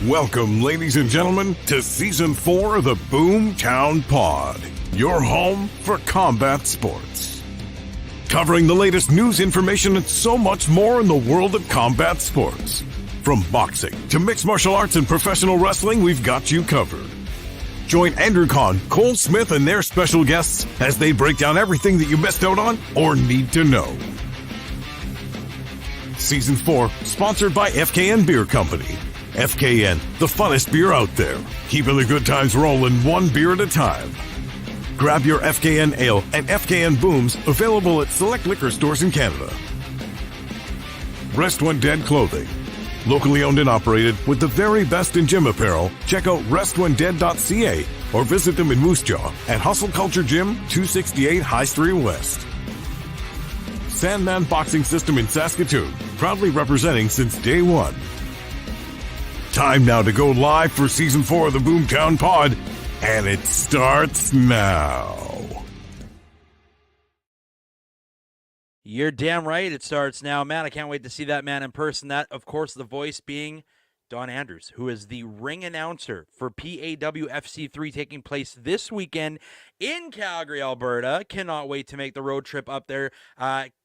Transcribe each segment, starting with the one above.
Welcome, ladies and gentlemen, to Season 4 of the Boomtown Pod, your home for combat sports. Covering the latest news, information, and so much more in the world of combat sports. From boxing to mixed martial arts and professional wrestling, we've got you covered. Join Andrew Kahn, Cole Smith, and their special guests as they break down everything that you missed out on or need to know. Season 4, sponsored by FKN Beer Company. FKN, the funnest beer out there. Keeping the good times rolling one beer at a time. Grab your FKN Ale and FKN Booms, available at select liquor stores in Canada. Rest When Dead Clothing. Locally owned and operated with the very best in gym apparel. Check out restwhendead.ca or visit them in Moose Jaw at Hustle Culture Gym, 268 High Street West. Sandman Boxing System in Saskatoon, proudly representing since day one. Time now to go live for Season 4 of the Boomtown Pod, and it starts now. You're damn right it starts now, man. I can't wait to see that man in person. That, of course, the voice being Don Andrews, who is the ring announcer for PAWFC 3 taking place this weekend in Calgary, Alberta. Cannot wait to make the road trip up there.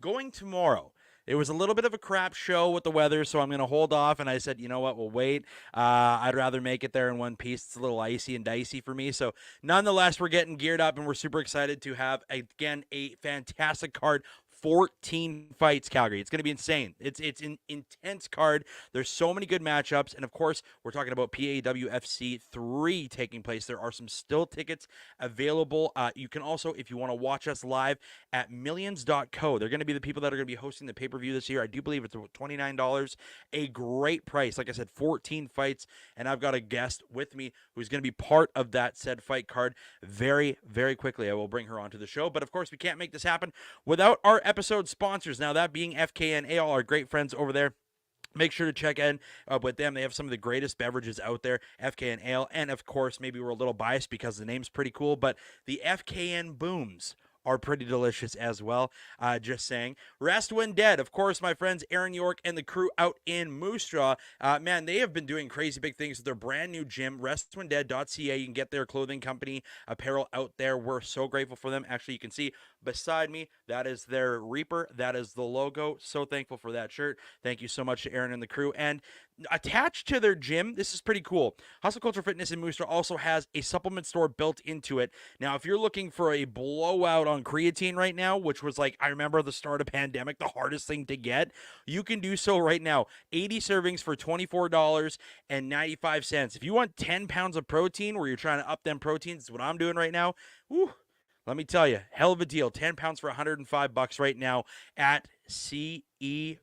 Going tomorrow. It was a little bit of a crap show with the weather, so I'm going to hold off. And I said, you know what, we'll wait. I'd rather make it there in one piece. It's a little icy and dicey for me. So nonetheless, we're getting geared up, and we're super excited to have, again, a fantastic card. 14 fights, Calgary. It's going to be insane. It's an intense card. There's so many good matchups. And, of course, we're talking about PAWFC 3 taking place. There are some still tickets available. You can also, if you want to watch us live, at millions.co. They're going to be the people that are going to be hosting the pay-per-view this year. I do believe it's about $29. A great price. Like I said, 14 fights. And I've got a guest with me who's going to be part of that said fight card very, very quickly. I will bring her onto the show. But, of course, we can't make this happen without our episode sponsors. Now, that being FKN Ale, our great friends over there. Make sure to check in with them. They have some of the greatest beverages out there, FKN Ale. And, of course, maybe we're a little biased because the name's pretty cool, but the FKN Booms are pretty delicious as well. Just saying. Rest When Dead. Of course, my friends Aaron York and the crew out in Moose Jaw. Man, they have been doing crazy big things with their brand new gym, restwhendead.ca. You can get their clothing company apparel out there. We're so grateful for them. Actually, you can see beside me, that is their Reaper. That is the logo. So thankful for that shirt. Thank you so much to Aaron and the crew. And attached to their gym, this is pretty cool. Hustle Culture Fitness in Moose Jaw also has a supplement store built into it. Now, if you're looking for a blowout on creatine right now, which was like, I remember the start of pandemic, the hardest thing to get, you can do so right now. 80 servings for $24.95. If you want 10 pounds of protein, where you're trying to up them proteins, is what I'm doing right now. Whew. Let me tell you, hell of a deal. 10 pounds for $105 right now at ceofit.ca,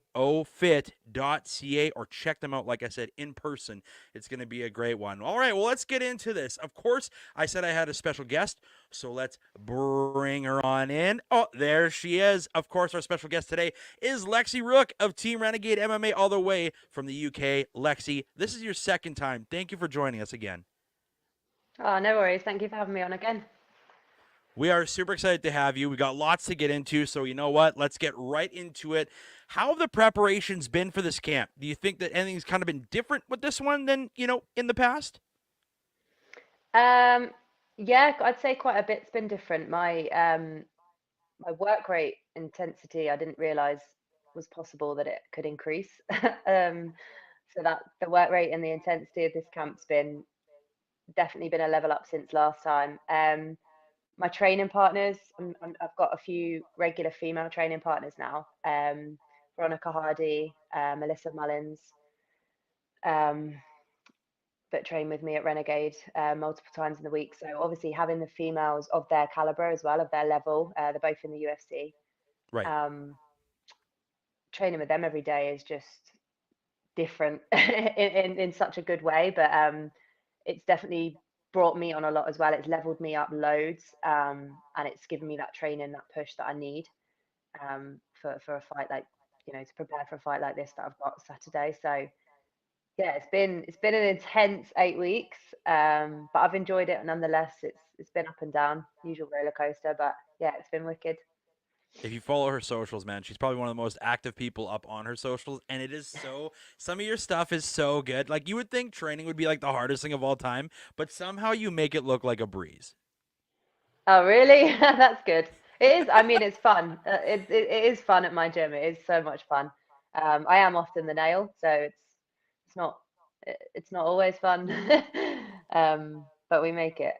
or check them out, like I said, in person. It's going to be a great one. All right, well, let's get into this. Of course, I said I had a special guest, so let's bring her on in. Oh, there she is. Of course, our special guest today is Lexi Rook of Team Renegade MMA, all the way from the UK. Lexi, this is your second time. Thank you for joining us again. Oh, no worries. Thank you for having me on again. We are super excited to have you. We got lots to get into, so you know what? Let's get right into it. How have the preparations been for this camp? Do you think that anything's kind of been different with this one than, in the past? Yeah, I'd say quite a bit's been different. My work rate intensity, I didn't realize was possible that it could increase. So that the work rate and the intensity of this camp's definitely been a level up since last time. My training partners, I've got a few regular female training partners now. Veronica Hardy, Melissa Mullins, that train with me at Renegade multiple times in the week. So obviously having the females of their caliber as well, of their level, they're both in the UFC. Right. Training with them every day is just different in such a good way, but it's definitely brought me on a lot as well. It's leveled me up loads, and it's given me that training, that push that I need for a fight like, to prepare for a fight like this that I've got Saturday. So yeah, it's been an intense 8 weeks, but I've enjoyed it nonetheless. It's been up and down, usual roller coaster, but yeah, it's been wicked. If you follow her socials, man, she's probably one of the most active people up on her socials. And it is some of your stuff is so good. Like, you would think training would be like the hardest thing of all time, but somehow you make it look like a breeze. Oh, really? That's good. It is. I mean, it's fun. It is fun at my gym. It is so much fun. I am often the nail, so it's not it's not always fun. But we make it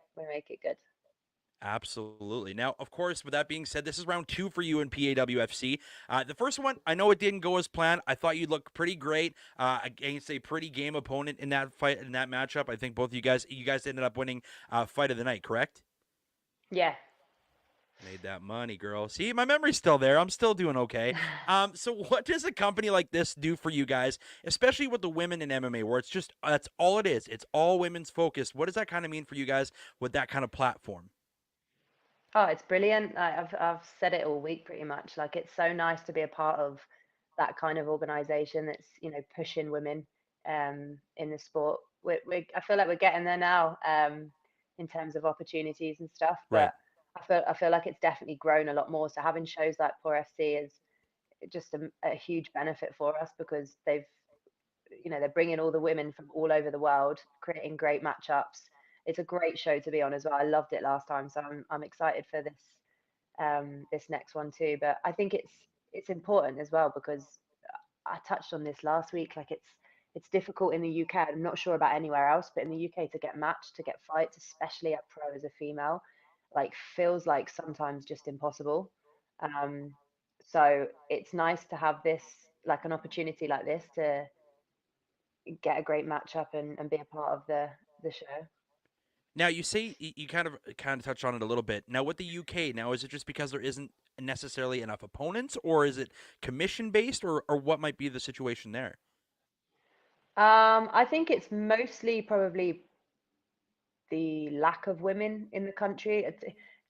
good. Absolutely. Now, of course, with that being said, this is round 2 for you in PAWFC. The first one, I know it didn't go as planned. I thought you'd look pretty great against a pretty game opponent in that fight, in that matchup. I think both of you guys ended up winning fight of the night, correct? Yeah. Made that money, girl. See, my memory's still there. I'm still doing okay. So what does a company like this do for you guys, especially with the women in MMA, where it's just that's all it is. It's all women's focused. What does that kind of mean for you guys with that kind of platform? Oh, it's brilliant. I've said it all week pretty much. Like it's so nice to be a part of that kind of organization that's, pushing women in the sport. I feel like we're getting there now in terms of opportunities and stuff, Right. but I feel like it's definitely grown a lot more. So having shows like PAWFC is just a huge benefit for us because they're bringing all the women from all over the world, creating great matchups. It's a great show to be on as well. I loved it last time, so I'm excited for this next one too. But I think it's important as well because I touched on this last week. Like it's difficult in the UK. I'm not sure about anywhere else, but in the UK to get matched, to get fights, especially at pro as a female, like feels like sometimes just impossible. Um, so it's nice to have this, like an opportunity like this to get a great matchup and be a part of the show. Now you say you kind of touched on it a little bit. Now with the UK, now is it just because there isn't necessarily enough opponents, or is it commission based, or what might be the situation there? I think it's mostly probably the lack of women in the country. It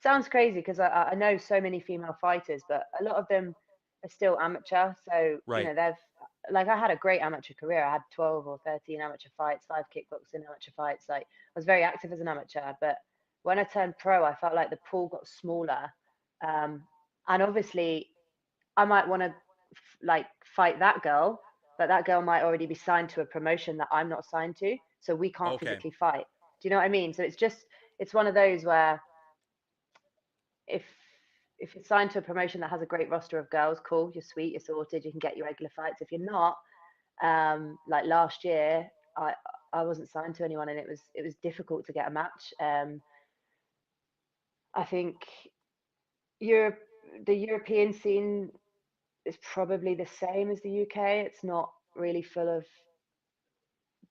sounds crazy because I know so many female fighters, but a lot of them are still amateur. So, Right. they've, like, I had a great amateur career. I had 12 or 13 amateur fights, 5 kickboxing amateur fights. Like, I was very active as an amateur. But when I turned pro, I felt like the pool got smaller. Um, and obviously, I might want to like fight that girl, but that girl might already be signed to a promotion that I'm not signed to, so we can't Okay. physically fight. Do you know what I mean? So it's one of those where if if you're signed to a promotion that has a great roster of girls, cool, you're sweet, you're sorted, you can get your regular fights. If you're not, like last year, I wasn't signed to anyone, and it was difficult to get a match. I think Europe, the European scene is probably the same as the UK. It's not really full of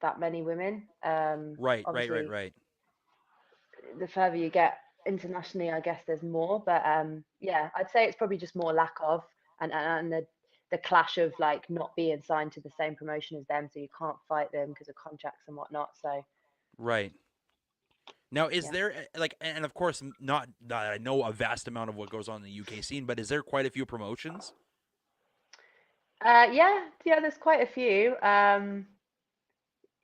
that many women. Right. Right. Right. Obviously, Right. the further you get internationally, I guess there's more. But yeah, I'd say it's probably just more lack of and the clash of like not being signed to the same promotion as them, so you can't fight them because of contracts and whatnot. So Right. Now, is yeah, there like, and of course, not that I know a vast amount of what goes on in the UK scene, but is there quite a few promotions? yeah. There's quite a few.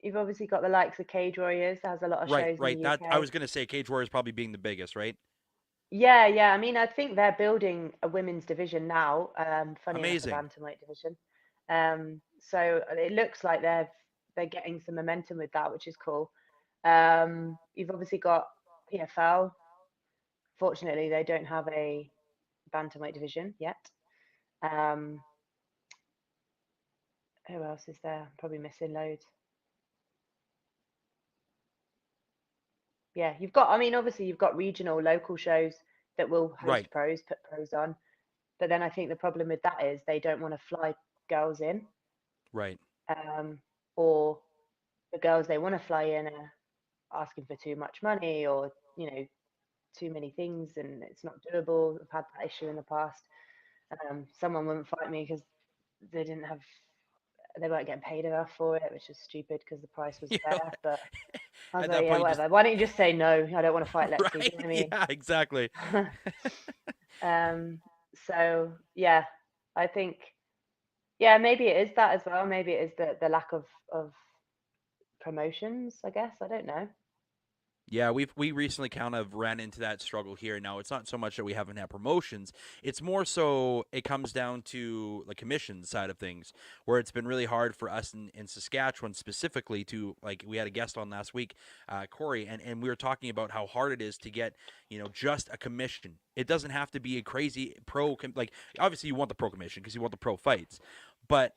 You've obviously got the likes of Cage Warriors that has a lot of Right. shows in the Right. That I UK. was gonna say, Cage Warriors probably being the biggest, right? Yeah, yeah. I mean, I think they're building a women's division now. Funny enough, a Amazing. bantamweight division. So it looks like they're getting some momentum with that, which is cool. You've obviously got PFL. Fortunately, they don't have a bantamweight division yet. Um, who else is there? Probably missing loads. Yeah, you've got. I mean, obviously, you've got regional, local shows that will host Right. pros, put pros on. But then I think the problem with that is they don't want to fly girls in, Right. um, or the girls they want to fly in are asking for too much money or too many things and it's not doable. I've had that issue in the past. Someone wouldn't fight me because they didn't have they weren't getting paid enough for it, which is stupid because the price was Yeah. fair. But I was At like, that yeah, point, you just whatever. Why don't you just say no? I don't want to fight Lexi. Do you right. know Yeah. Exactly. what I mean? So yeah, I think yeah, maybe it is that as well. Maybe it is the lack of promotions. I guess I don't know. Yeah, we recently kind of ran into that struggle here. Now, it's not so much that we haven't had promotions. It's more so it comes down to the commission side of things, where it's been really hard for us in Saskatchewan specifically to, like, we had a guest on last week, Corey, and we were talking about how hard it is to get, just a commission. It doesn't have to be a crazy like, obviously you want the pro commission because you want the pro fights, but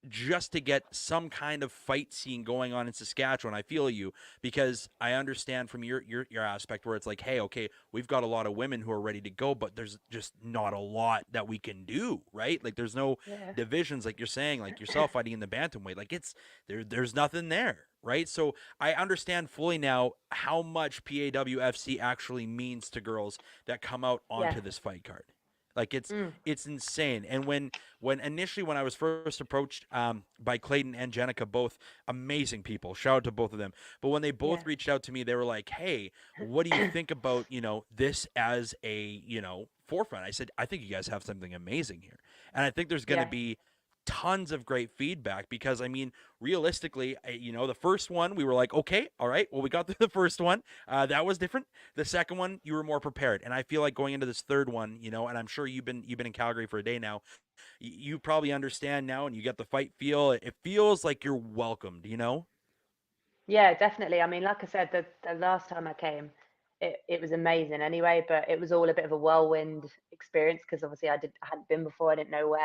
just to get some kind of fight scene going on in Saskatchewan. I feel you, because I understand from your aspect where it's like, hey, okay, we've got a lot of women who are ready to go, but there's just not a lot that we can do, right? Like there's no Yeah. divisions, like you're saying, like yourself fighting in the bantamweight. Like there's nothing there, right? So I understand fully now how much PAWFC actually means to girls that come out Yeah. onto this fight card. Like Mm. it's insane. And when initially when I was first approached by Clayton and Jenica, both amazing people, shout out to both of them. But when they Yeah. both reached out to me, they were like, "Hey, what do you think about this as a forefront?" I said, "I think you guys have something amazing here, and I think there's going to Yeah. be." Tons of great feedback, because I mean, realistically, the first one we were like, okay, all right, well, we got through the first one, that was different. The second one, you were more prepared, and I feel like going into this third one, and I'm sure you've been in Calgary for a day now, you probably understand now, and you get the fight feel. It feels like you're welcomed. Yeah, definitely. I mean, like I said, the last time I came, it was amazing anyway, but it was all a bit of a whirlwind experience because obviously I hadn't been before. I didn't know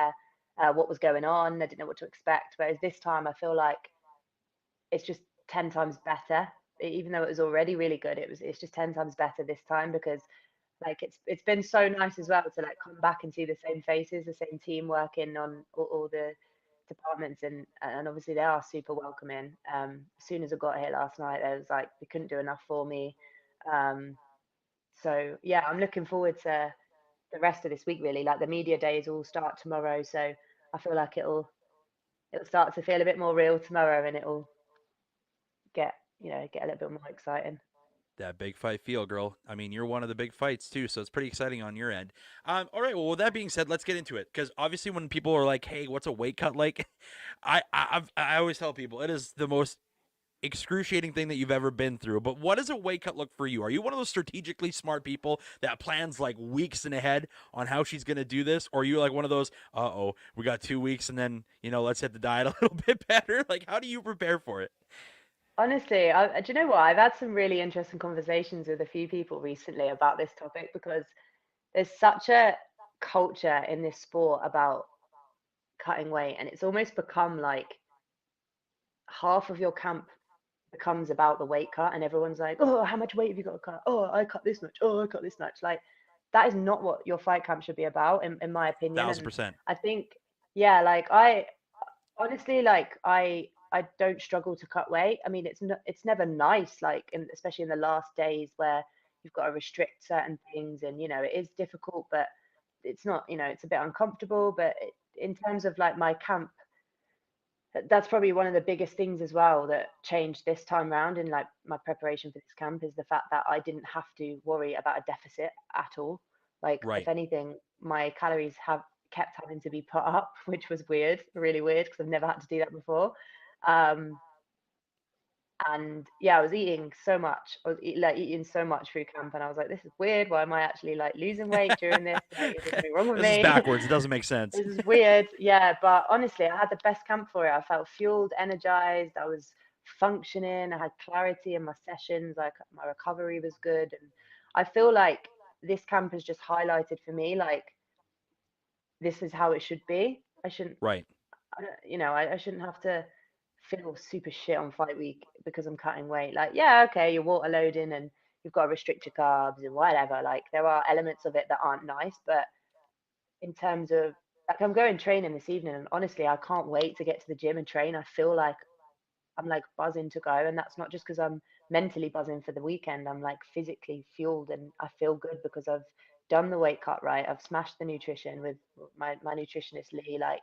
what was going on. I didn't know what to expect. Whereas this time, I feel like it's just 10 times better. Even though it was already really good, it's just 10 times better this time because like it's been so nice as well to like come back and see the same faces, the same team working on all the departments, and obviously they are super welcoming. As soon as I got here last night, they was like they couldn't do enough for me. Um, so yeah, I'm looking forward to the rest of this week really. Like the media days all start tomorrow, so I feel like it'll start to feel a bit more real tomorrow, and it'll get get a little bit more exciting. That big fight feel, girl. I mean, you're one of the big fights too, so it's pretty exciting on your end. All right. Well, with that being said, let's get into it, because obviously, when people are like, "Hey, what's a weight cut like?" I always tell people it is the most excruciating thing that you've ever been through. But what does a weight cut look for you? Are you one of those strategically smart people that plans like weeks in ahead on how she's going to do this? Or are you like one of those, we got 2 weeks and then, let's hit the diet a little bit better? Like, how do you prepare for it? Honestly, do you know what? I've had some really interesting conversations with a few people recently about this topic because there's such a culture in this sport about cutting weight, and it's almost become like half of your camp becomes about the weight cut, and everyone's like, "Oh, how much weight have you got to cut? Oh, I cut this much. Oh, I cut this much." Like that is not what your fight camp should be about, in my opinion. Thousand And percent. I think, yeah, like I honestly like I don't struggle to cut weight. I mean, it's never nice, like especially in the last days where you've got to restrict certain things, and it is difficult, but it's not, it's a bit uncomfortable. But in terms of like my camp, that's probably one of the biggest things as well that changed this time round in like my preparation for this camp is the fact that I didn't have to worry about a deficit at all. Like if Right. anything, my calories have kept having to be put up, which was weird, really weird because I've never had to do that before. Um, and yeah, I was eating so much. I was eating so much through camp, and I was like, "This is weird. Why am I actually like losing weight during this? Like, is there something wrong with This is me? backwards. It doesn't make sense. This is weird." Yeah, but honestly, I had the best camp for it. I felt fueled, energized. I was functioning. I had clarity in my sessions. Like my recovery was good, and I feel like this camp has just highlighted for me like this is how it should be. I shouldn't Right. I shouldn't have to feel super shit on fight week because I'm cutting weight. Like, yeah, okay, you're water loading and you've got to restrict your carbs and whatever. Like, there are elements of it that aren't nice, but in terms of like, I'm going training this evening, and honestly, I can't wait to get to the gym and train. I feel like I'm like buzzing to go, and that's not just because I'm mentally buzzing for the weekend. I'm like physically fueled, and I feel good because I've done the weight cut right. I've smashed the nutrition with my nutritionist Lee. Like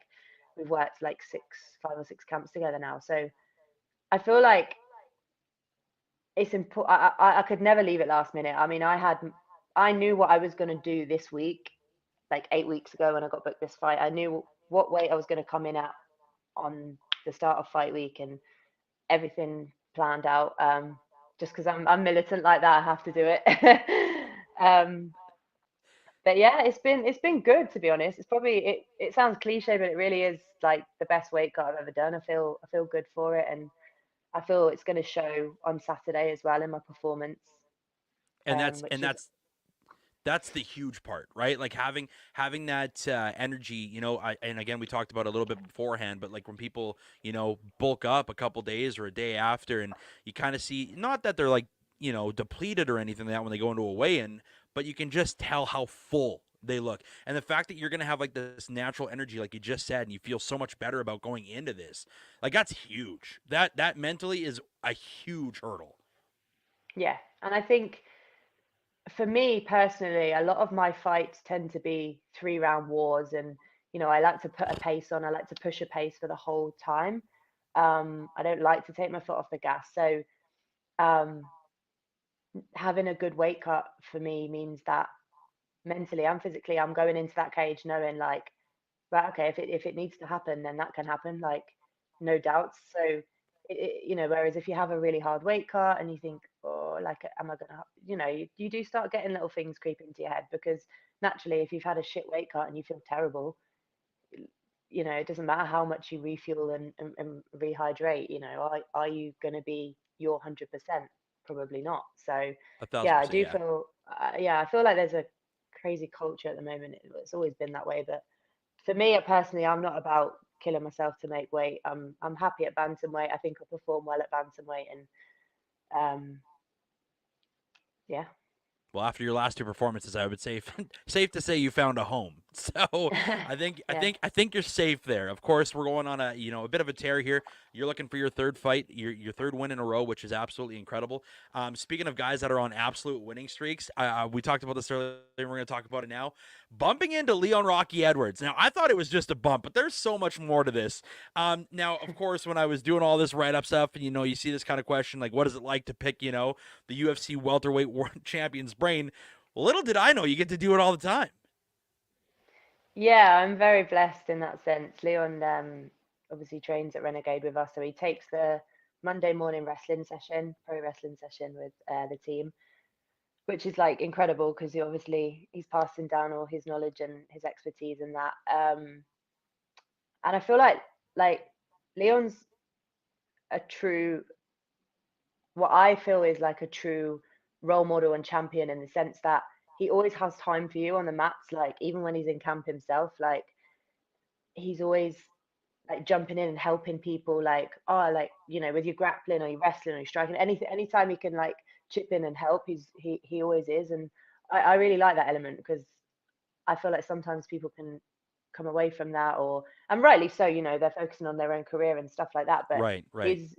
we've worked like 5 or 6 camps together now, so I feel like it's important. I could never leave it last minute. I mean, I knew what I was going to do this week, like 8 weeks ago when I got booked this fight. I knew what weight I was going to come in at on the start of fight week, and everything planned out. just because I'm militant like that, I have to do it. um, but yeah, it's been good, to be honest. It's probably it sounds cliche, but it really is like the best weight cut I've ever done. I feel good for it, and I feel it's going to show on Saturday as well in my performance, And that's which and is that's the huge part, right? Like having that energy, and again we talked about it a little bit beforehand, but like when people bulk up a couple days or a day after, and you kind of see, not that they're like depleted or anything like that when they go into a weigh-in, but you can just tell how full they look, and the fact that you're going to have like this natural energy like you just said, and you feel so much better about going into this, like that's huge. That mentally is a huge hurdle. yeah. And I think for me personally, a lot of my fights tend to be 3 round wars, and I like to put a pace on. I like to push a pace for the whole time. I don't like to take my foot off the gas. So um, having a good weight cut for me means that mentally and physically, I'm going into that cage knowing like, right, okay, if it needs to happen, then that can happen, like no doubts. So whereas if you have a really hard weight cut and you think, oh, like, am I gonna, you do start getting little things creep into your head, because naturally, if you've had a shit weight cut and you feel terrible, it doesn't matter how much you refuel and rehydrate. Are you gonna be your 100%? Probably not. So A thousand yeah, I percent, do yeah. feel, yeah, I feel like there's a crazy culture at the moment. It's always been that way, but for me personally, I'm not about killing myself to make weight. I'm happy at bantamweight. I think I perform well at bantamweight, and um, yeah, Well, after your last two performances, I would say safe to say you found a home. So I think I yeah, think I think you're safe there. Of course, we're going on a bit of a tear here. You're looking for your third fight, your third win in a row, which is absolutely incredible. Speaking of guys that are on absolute winning streaks, we talked about this earlier. We're going to talk about it now. Bumping into Leon Rocky Edwards. Now, I thought it was just a bump, but there's so much more to this. Now, of course, when I was doing all this write up stuff, and you see this kind of question, like, what is it like to pick, the UFC welterweight world champion's brain? Little did I know you get to do it all the time. yeah. I'm very blessed in that sense. Leon obviously trains at Renegade with us, so he takes the Monday morning wrestling session, pro wrestling session with the team, which is like incredible because he's passing down all his knowledge and his expertise in that. And I feel like Leon's a true, what I feel is like a true role model and champion, in the sense that he always has time for you on the mats. Like even when he's in camp himself, like he's always like jumping in and helping people. Like, oh, like with your grappling or your wrestling or your striking, anything, anytime he can like chip in and help, he always is. And I really like that element, because I feel like sometimes people can come away from that, or and rightly so. They're focusing on their own career and stuff like that. But Right, right. he's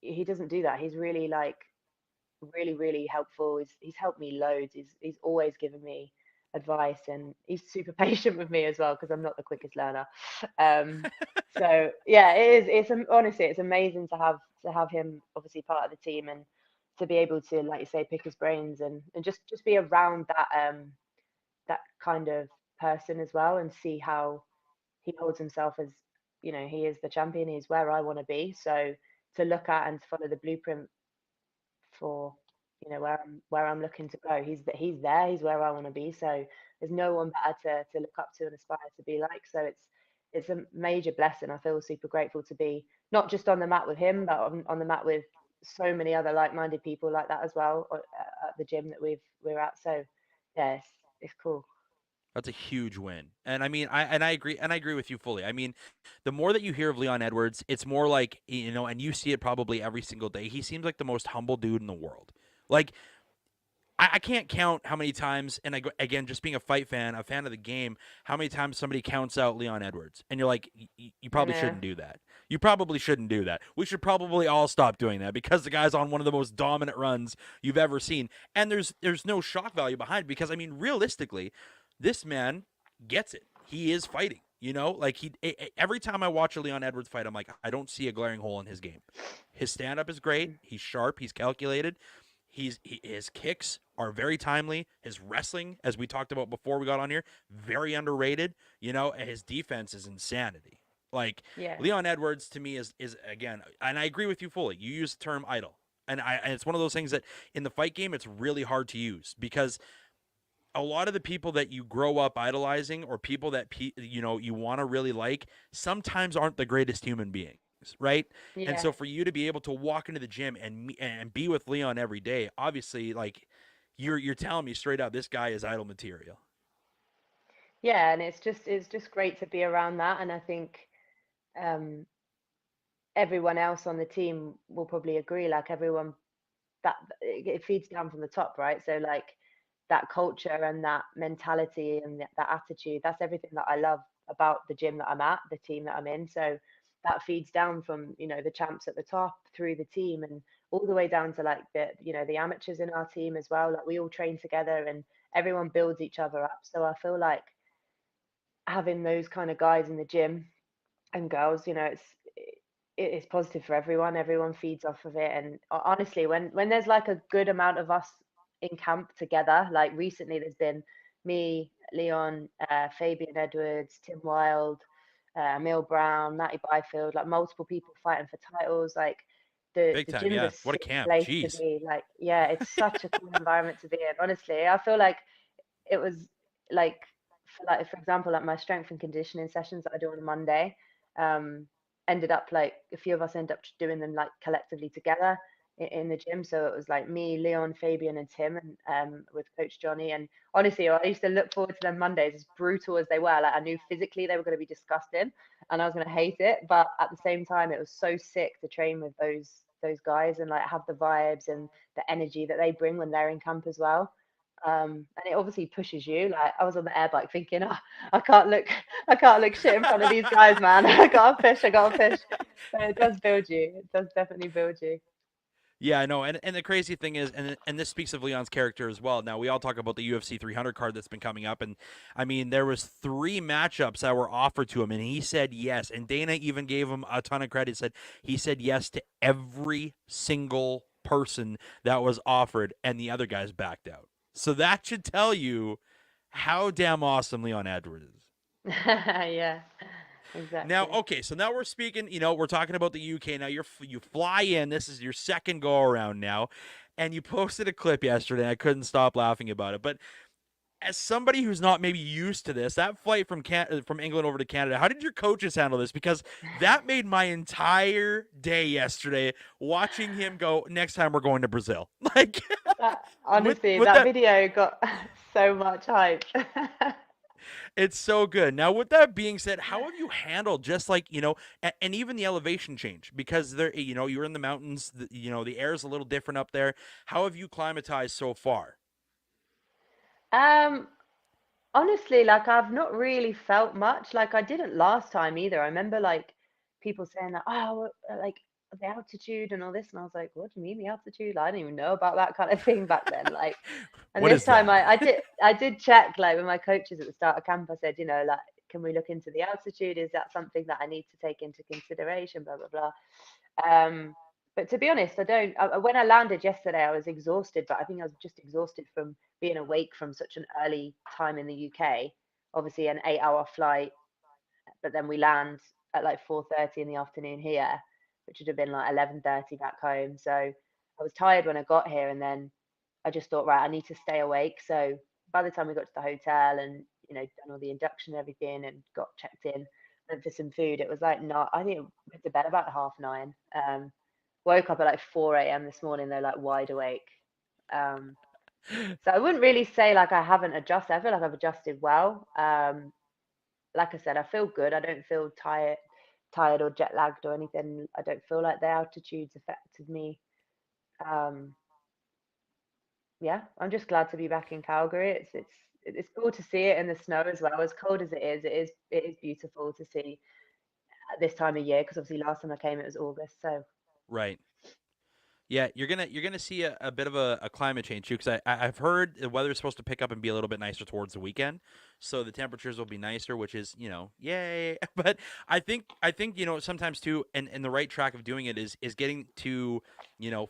he doesn't do that. He's really like really, really helpful. He's helped me loads. He's always given me advice, and he's super patient with me as well, because I'm not the quickest learner. Um, so yeah, it is. Honestly, it's amazing to have him obviously part of the team, and to be able to, like you say, pick his brains, and just be around that kind of person as well, and see how he holds himself as, he is the champion. He's where I want to be. So to look at and to follow the blueprint for where I'm looking to go. He's there. He's where I want to be. So there's no one better to look up to and aspire to be like. So it's a major blessing. I feel super grateful to be not just on the mat with him, but on the mat with so many other like-minded people like that as well, at the gym that we're at. So yeah, it's cool. That's a huge win. And I mean, I agree with you fully. I mean, the more that you hear of Leon Edwards, it's more like, and you see it probably every single day. He seems like the most humble dude in the world. Like, I can't count how many times, and again, just being a fight fan, a fan of the game, how many times somebody counts out Leon Edwards, and you're like, you I probably know. shouldn't do that. You probably shouldn't do that. We should probably all stop doing that, because the guy's on one of the most dominant runs you've ever seen, and there's no shock value behind it, because I mean, realistically, this man gets it. He is fighting. Like every time I watch a Leon Edwards fight, I'm like, I don't see a glaring hole in his game. His stand up is great. He's sharp. He's calculated. His kicks are very timely. His wrestling, as we talked about before we got on here, very underrated. And his defense is insanity. Like Yeah. Leon Edwards to me is again, and I agree with you fully. You use the term idol. And it's one of those things that in the fight game, it's really hard to use because a lot of the people that you grow up idolizing or people that you want to really like sometimes aren't the greatest human beings, right? And Yeah. so for you to be able to walk into the gym and be with Leon every day, obviously, like you're telling me straight up, this guy is idol material. Yeah, and it's just great to be around that, and I think um everyone else on the team will probably agree. Like everyone, that it feeds down from the top, right? So like that culture and that mentality and that attitude, that's everything that I love about the gym that I'm at, the team that I'm in. So that feeds down from, the champs at the top through the team and all the way down to like the amateurs in our team as well. Like we all train together and everyone builds each other up. So I feel like having those kind of guys in the gym and girls, it's positive for everyone. Everyone feeds off of it, and honestly, when there's like a good amount of us in camp together, like recently, there's been me, Leon, Fabian Edwards, Tim Wild, Emil Brown, Matty Byfield, like multiple people fighting for titles. Like Big the time, gym's a yeah. What a sick camp. place to Jeez. be. Like, yeah, it's such a cool environment to be in. Honestly, I feel like it was like for example, like my strength and conditioning sessions that I do on a Monday, um ended up like a few of us end up doing them like collectively together in the gym. So it was like me, Leon, Fabian, and Tim, and with Coach Johnny. And honestly, I used to look forward to them Mondays, as brutal as they were. Like I knew physically they were going to be disgusting, and I was going to hate it, but at the same time, it was so sick to train with those guys and like have the vibes and the energy that they bring when they're in camp as well. And it obviously pushes you. Like I was on the air bike thinking, oh, I can't look, I can't look shit in front of these guys, man. I gotta push, I gotta push. So it does build you. It does definitely build you. Yeah, I know. And the crazy thing is, and this speaks of Leon's character as well. Now we all talk about the UFC 300 card that's been coming up, and I mean there was 3 matchups that were offered to him, and he said yes. And Dana even gave him a ton of credit. Said he said yes to every single person that was offered, and the other guys backed out. So that should tell you how damn awesome Leon Edwards is. Yeah, Now, exactly. okay, so now we're speaking, we're talking about the UK. Now you fly in. This is your second go around now, and you posted a clip yesterday. And I couldn't stop laughing about it. But as somebody who's not maybe used to this, that flight from England over to Canada, how did your coaches handle this? Because that made my entire day yesterday watching him go. Next time we're going to Brazil. Like That with honestly, with that that video got so much hype. It's so good. Now, with that being said, how have you handled just like, and even the elevation change because you're in the mountains, the air is a little different up there. How have you climatized so far? Um, Honestly, like I've not really felt much. Like I didn't last time either. I remember like people saying that, oh, like the altitude and all this, and I was like, what do you mean the altitude? Like, I didn't even know about that kind of thing back then. Like, and What this is time that? I did check like with my coaches at the start of camp. I said, like, can we look into the altitude? Is that something that I need to take into consideration? Blah blah blah. But to be honest, I don't. When I landed yesterday, I was exhausted, but I think I was just exhausted from being awake from such an early time in the UK. Obviously, an 8-hour flight, but then we land at like 4:30 in the afternoon here, which would have been like 11:30 back home. So I was tired when I got here, and then I just thought, right, I need to stay awake. So by the time we got to the hotel and done all the induction and everything and got checked in, went for some food, it was like not. I think I went to bed about 9:30. Woke up at like 4 a.m. this morning, though, like wide awake. Um, so I wouldn't really say like I haven't adjusted. I feel like I've adjusted well. Like I said, I feel good. I don't feel tired or jet lagged or anything. I don't feel like the altitude's affected me. Um, yeah, I'm just glad to be back in Calgary. It's cool to see it in the snow as well. As cold as it is beautiful to see at this time of year because obviously last time I came it was August. So Right. Yeah, you're gonna see a bit of a climate change too, because I've heard the weather is supposed to pick up and be a little bit nicer towards the weekend, so the temperatures will be nicer, which is yay. But I think sometimes too, and the right track of doing it is getting to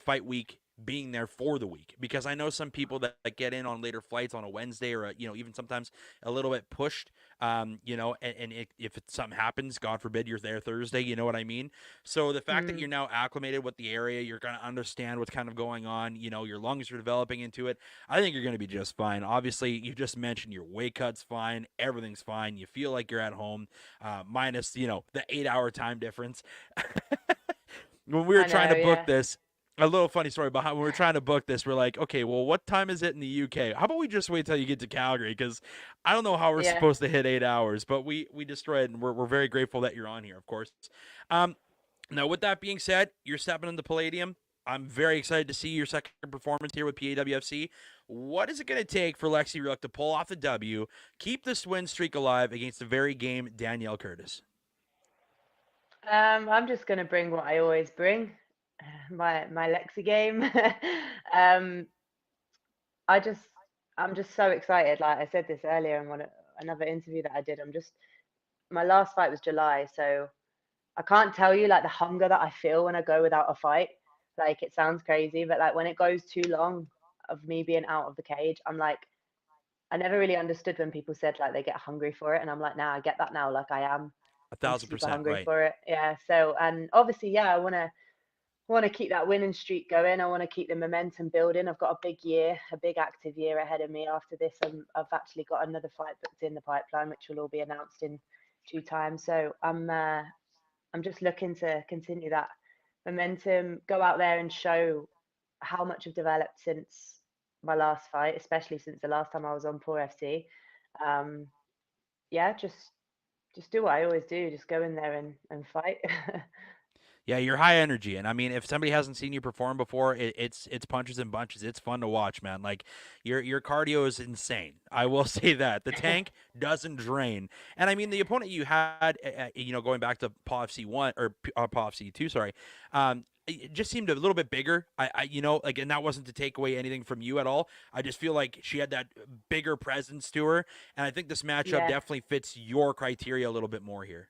fight week being there for the week, because I know some people that get in on later flights on a Wednesday or even sometimes a little bit pushed, and if something happens, God forbid, you're there Thursday, you know what I mean? So the fact that you're now acclimated with the area, you're going to understand what's kind of going on, your lungs are developing into it. I think you're going to be just fine. Obviously, you just mentioned your weight cut's fine, everything's fine, you feel like you're at home, minus the 8-hour time difference. When we were I trying know, to book yeah. this, a little funny story behind when we were trying to book this, we're like, okay, well, what time is it in the UK? How about we just wait till you get to Calgary? Because I don't know how we're Yeah. supposed to hit 8 hours, but we destroyed, and we're very grateful that you're on here, of course. Um, Now, with that being said, you're stepping into Palladium. I'm very excited to see your second performance here with PAWFC. What is it going to take for Lexi Rook to pull off the W, keep this win streak alive against the very game Danielle Curtis? I'm just gonna bring what I always bring, my Lexi game. um, I just I'm just so excited. Like I said this earlier in another interview that I did. My last fight was July, so I can't tell you like the hunger that I feel when I go without a fight. Like it sounds crazy, but like when it goes too long of me being out of the cage, I'm like, I never really understood when people said like they get hungry for it, and I'm like, nah, I get that now. Like A I'm thousand super percent hungry right. for it. Yeah. So and obviously, yeah, I want to keep that winning streak going. I want to keep the momentum building. I've got a big year, a big active year ahead of me. After this, I've actually got another fight booked in the pipeline, which will all be announced in due time. So I'm just looking to continue that momentum, go out there and show how much I've developed since my last fight, especially since the last time I was on PAWFC. Um, yeah, just do what I always do, just go in there and fight. Yeah, you're high energy, and I mean, if somebody hasn't seen you perform before, it's punches and bunches. It's fun to watch, man. Like your cardio is insane. I will say that the tank doesn't drain, and I mean the opponent you had, going back to PAWFC 1 or PAWFC 2, sorry, it just seemed a little bit bigger. Like, and that wasn't to take away anything from you at all. I just feel like she had that bigger presence to her, and I think this matchup Yeah. definitely fits your criteria a little bit more here.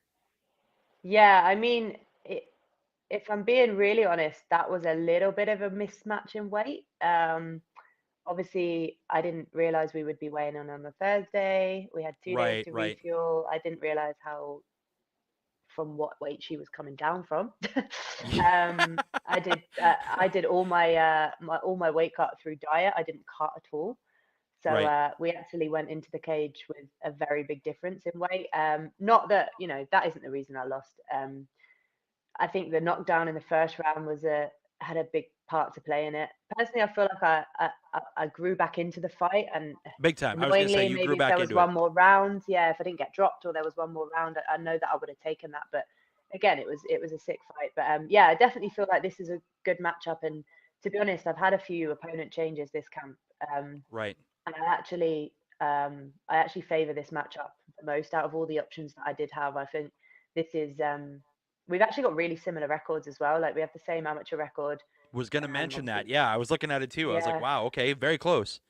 Yeah, I mean, if I'm being really honest, that was a little bit of a mismatch in weight. Obviously, I didn't realize we would be weighing in on a Thursday. We had 2 days Right, to right. refuel. I didn't realize how from what weight she was coming down from. Yeah. I did all my weight cut through diet. I didn't cut at all. So Right. we actually went into the cage with a very big difference in weight. Not that, that isn't the reason I lost. I think the knockdown in the first round had a big part to play in it. Personally, I feel like I grew back into the fight, and Big time. I was gonna say annoyingly, you maybe grew if there back was into it. one more round, yeah, if I didn't get dropped or there was one more round, I know that I would have taken that. But again, it was a sick fight. But yeah, I definitely feel like this is a good matchup. And to be honest, I've had a few opponent changes this camp, Right. and I actually favour this matchup the most out of all the options that I did have. I think this is we've actually got really similar records as well. Like we have the same amateur record. Was gonna mention that. Obviously, Yeah, I was looking at it too. I was like, yeah, wow, okay, very close.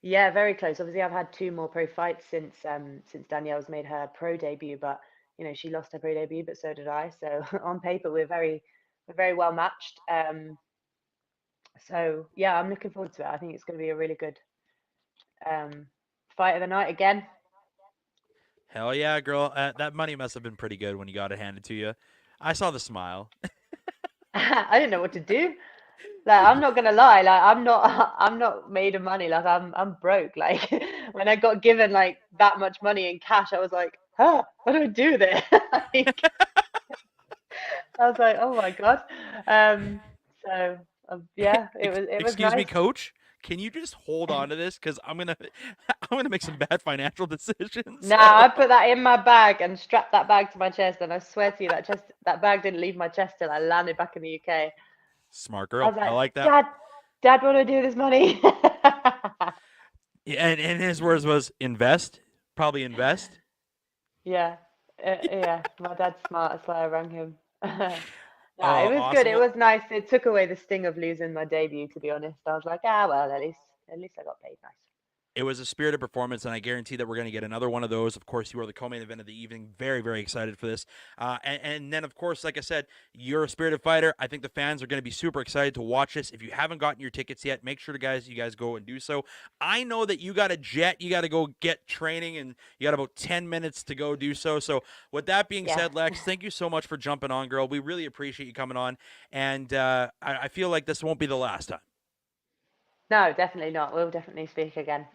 yeah, very close. Obviously, I've had two more pro fights since Danielle's made her pro debut, but she lost her pro debut, but so did I. So on paper, we're very well matched. So yeah, I'm looking forward to it. I think it's going to be a really good um, fight of the night again. Hell yeah, girl. That money must have been pretty good when you got it handed to you. I saw the smile. I didn't know what to do. Like I'm not gonna lie, like I'm not made of money. Like I'm broke. Like when I got given like that much money in cash, I was like, huh, what do I do with it? Like I was like, oh my God. Um, so yeah, it was Excuse me, nice. coach. Can you just hold on to this? Because I'm gonna, I'm gonna make some bad financial decisions. Nah, I put that in my bag and strapped that bag to my chest, and I swear to you, that bag didn't leave my chest till I landed back in the UK. Smart I girl. was I like, like that. Dad, what do I do with this money? Yeah, and his words was invest. Probably invest. Yeah, yeah. My dad's smart, that's why I rang him. Nah, it Oh, was good. awesome. It Well, was nice. It took away the sting of losing my debut, to be honest. I was like, well, at least I got paid nice. It was a spirited performance, and I guarantee that we're going to get another one of those. Of course, you are the co-main event of the evening. Very, very excited for this. And then, of course, like I said, you're a spirited fighter. I think the fans are going to be super excited to watch this. If you haven't gotten your tickets yet, make sure you guys go and do so. I know that you got a jet. You got to go get training, and you got about 10 minutes to go do so. So with that being said, Lex, thank you so much for jumping on, girl. We really appreciate you coming on, and I feel like this won't be the last time. No, definitely not. We'll definitely speak again.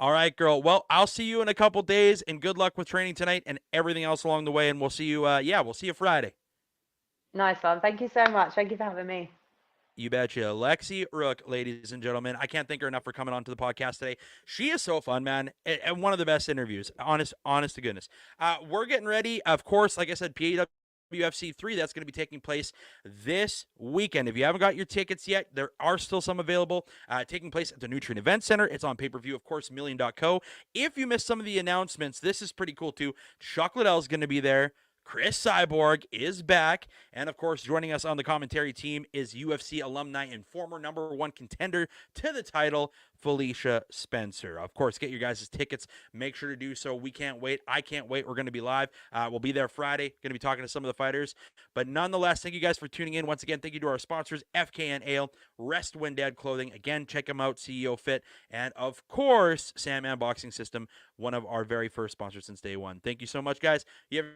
All right, girl. Well, I'll see you in a couple days, and good luck with training tonight and everything else along the way. And we'll see you. We'll see you Friday. Nice one. Thank you so much. Thank you for having me. You betcha. Lexi Rook, ladies and gentlemen. I can't thank her enough for coming on to the podcast today. She is so fun, man. And one of the best interviews. Honest to goodness. We're getting ready. Of course, like I said, PAWFC 3, that's going to be taking place this weekend. If you haven't got your tickets yet, there are still some available. Taking place at the Nutrient Event Center. It's on pay-per-view, of course, Million.co. If you missed some of the announcements, this is pretty cool too. Chuck Liddell's going to be there. Chris Cyborg is back. And, of course, joining us on the commentary team is UFC alumni and former #1 contender to the title, Felicia Spencer. Of course, get your guys' tickets. Make sure to do so. We can't wait. I can't wait. We're going to be live. We'll be there Friday. Going to be talking to some of the fighters. But nonetheless, thank you guys for tuning in. Once again, thank you to our sponsors, FKN Ale, Rest When Dead Clothing. Again, check them out, CEO Fit. And, of course, Sandman Boxing System, one of our very first sponsors since day one. Thank you so much, guys. You have